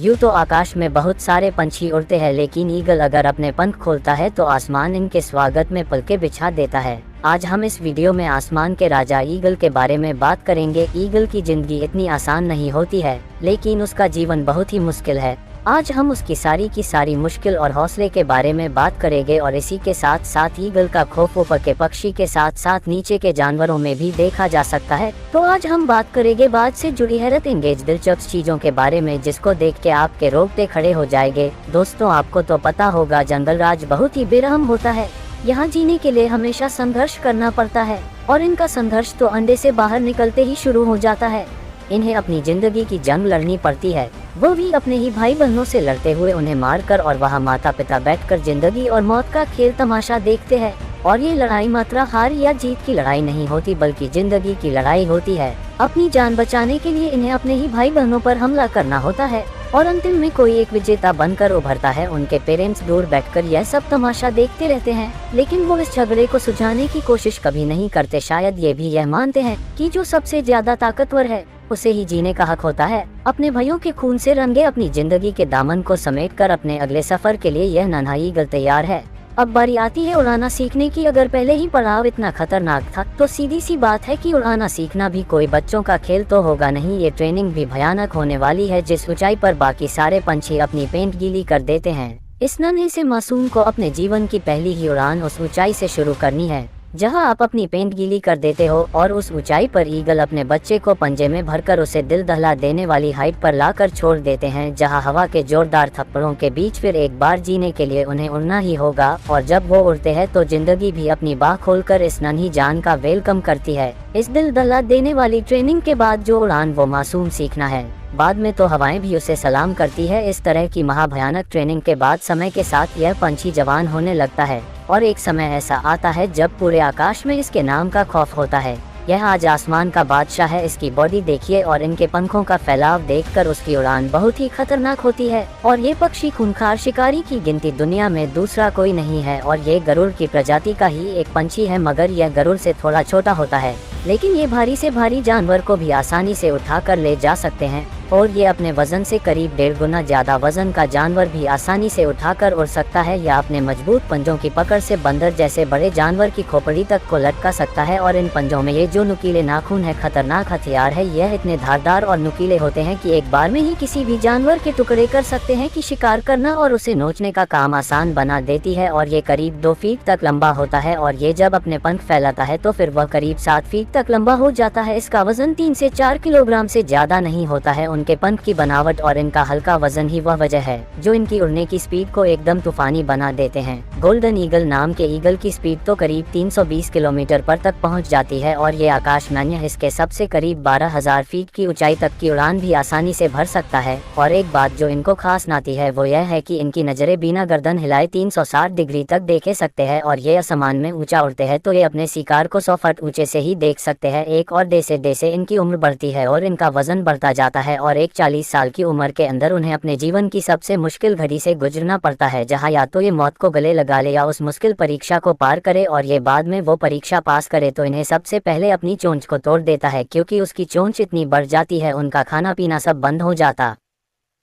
यूँ तो आकाश में बहुत सारे पंछी उड़ते हैं, लेकिन ईगल अगर अपने पंख खोलता है तो आसमान इनके स्वागत में पलके बिछा देता है। आज हम इस वीडियो में आसमान के राजा ईगल के बारे में बात करेंगे। ईगल की जिंदगी इतनी आसान नहीं होती है, लेकिन उसका जीवन बहुत ही मुश्किल है। आज हम उसकी सारी की सारी मुश्किल और हौसले के बारे में बात करेंगे और इसी के साथ साथ ईगल का खौफ ऊपर के पक्षी के साथ साथ नीचे के जानवरों में भी देखा जा सकता है। तो आज हम बात करेंगे बात से जुड़ी हैरत इंगेज दिलचस्प चीजों के बारे में, जिसको देख के आपके रोंगटे खड़े हो जाएंगे। दोस्तों, आपको तो पता होगा जंगल राज बहुत ही बेरहम होता है। यहाँ जीने के लिए हमेशा संघर्ष करना पड़ता है और इनका संघर्ष तो अंडे से बाहर निकलते ही शुरू हो जाता है। इन्हें अपनी जिंदगी की जंग लड़नी पड़ती है, वो भी अपने ही भाई बहनों से लड़ते हुए, उन्हें मारकर। और वहाँ माता पिता बैठकर जिंदगी और मौत का खेल तमाशा देखते हैं। और ये लड़ाई मात्र हार या जीत की लड़ाई नहीं होती, बल्कि जिंदगी की लड़ाई होती है। अपनी जान बचाने के लिए इन्हें अपने ही भाई बहनों पर हमला करना होता है और अंतिम में कोई एक विजेता बनकर उभरता है। उनके पेरेंट्स दूर बैठकर यह सब तमाशा देखते रहते हैं, लेकिन वो इस झगड़े को सुलझाने की कोशिश कभी नहीं करते। शायद ये भी यह मानते हैं कि जो सबसे ज्यादा ताकतवर है उसे ही जीने का हक होता है। अपने भाइयों के खून से रंगे अपनी जिंदगी के दामन को समेटकर अपने अगले सफर के लिए यह नन्हा ईगल तैयार है। अब बारी आती है उड़ाना सीखने की। अगर पहले ही पड़ाव इतना खतरनाक था, तो सीधी सी बात है कि उड़ाना सीखना भी कोई बच्चों का खेल तो होगा नहीं। ये ट्रेनिंग भी भयानक होने वाली है, जिस ऊंचाई पर बाकी सारे पंछी अपनी पेंट गीली कर देते हैं। इस नन्हे से मासूम को अपने जीवन की पहली ही उड़ान उस ऊंचाई से शुरू करनी है जहां आप अपनी पेंट गीली कर देते हो, और उस ऊंचाई पर ईगल अपने बच्चे को पंजे में भरकर उसे दिल दहला देने वाली हाइट पर लाकर छोड़ देते हैं, जहां हवा के जोरदार थप्पड़ों के बीच फिर एक बार जीने के लिए उन्हें उड़ना ही होगा। और जब वो उड़ते हैं तो जिंदगी भी अपनी बाह खोलकर इस नन्ही जान का वेलकम करती है। इस दिल दहला देने वाली ट्रेनिंग के बाद जो उड़ान वो मासूम सीखना है, बाद में तो हवाएं भी उसे सलाम करती है। इस तरह की महाभयानक ट्रेनिंग के बाद समय के साथ यह पंछी जवान होने लगता है और एक समय ऐसा आता है जब पूरे आकाश में इसके नाम का खौफ होता है। यह आज आसमान का बादशाह है। इसकी बॉडी देखिए और इनके पंखों का फैलाव देखकर उसकी उड़ान बहुत ही खतरनाक होती है। और ये पक्षी खूंखार शिकारी की गिनती दुनिया में दूसरा कोई नहीं है। और ये गरुड़ की प्रजाति का ही एक पंछी है, मगर यह गरुड़ से थोड़ा छोटा होता है, लेकिन ये भारी से भारी जानवर को भी आसानी से उठाकर ले जा सकते हैं। और ये अपने वजन से करीब 1.5 गुना ज्यादा वजन का जानवर भी आसानी से उठाकर उड़ सकता है, या अपने मजबूत पंजों की पकड़ से बंदर जैसे बड़े जानवर की खोपड़ी तक को लटका सकता है। और इन पंजों में ये जो नुकीले नाखून है, खतरनाक हथियार है। यह इतने धारदार और नुकीले होते हैं कि एक बार में ही किसी भी जानवर के टुकड़े कर सकते हैं कि शिकार करना और उसे नोचने का काम आसान बना देती है। और ये करीब 2 फीट तक लंबा होता है, और ये जब अपने पंख फैलाता है तो फिर वह करीब 7 फीट तक लंबा हो जाता है। इसका वजन 3 से 4 किलोग्राम से ज्यादा नहीं होता है। उनके पंख की बनावट और इनका हल्का वजन ही वह वजह है जो इनकी उड़ने की स्पीड को एकदम तूफानी बना देते हैं। गोल्डन ईगल नाम के ईगल की स्पीड तो करीब 320 किलोमीटर पर तक पहुंच जाती है, और ये आकाश में इसके सबसे करीब 12,000 फीट की ऊंचाई तक की उड़ान भी आसानी से भर सकता है। और एक बात जो इनको खास नाती है वो यह है कि इनकी नजरें बिना गर्दन हिलाए 360 डिग्री तक देखे सकते हैं। और ये आसमान में ऊंचा उड़ते हैं तो ये अपने शिकार को 100 फुट ऊंचे से ही देख सकते हैं। एक और जैसे इनकी उम्र बढ़ती है और इनका वजन बढ़ता जाता है, और एक 40 साल की उम्र के अंदर उन्हें अपने जीवन की सबसे मुश्किल घड़ी से गुजरना पड़ता है, जहां या तो ये मौत को गले लगा ले या उस मुश्किल परीक्षा को पार करे। और ये बाद में वो परीक्षा पास करे तो इन्हें सबसे पहले अपनी चोंच को तोड़ देता है, क्योंकि उसकी चोंच इतनी बढ़ जाती है उनका खाना पीना सब बंद हो जाता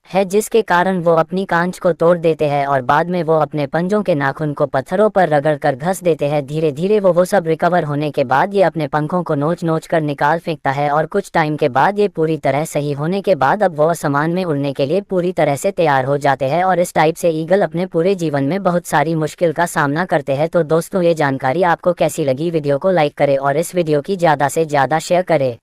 है, जिसके कारण वो अपनी कांच को तोड़ देते हैं। और बाद में वो अपने पंजों के नाखून को पत्थरों पर रगड़कर घस देते हैं। धीरे धीरे वो सब रिकवर होने के बाद ये अपने पंखों को नोच कर निकाल फेंकता है, और कुछ टाइम के बाद ये पूरी तरह सही होने के बाद अब वो आसमान में उड़ने के लिए पूरी तरह से तैयार हो जाते हैं। और इस टाइप से ईगल अपने पूरे जीवन में बहुत सारी मुश्किल का सामना करते हैं। तो दोस्तों, ये जानकारी आपको कैसी लगी? वीडियो को लाइक करें और इस वीडियो की ज्यादा से ज्यादा शेयर करें।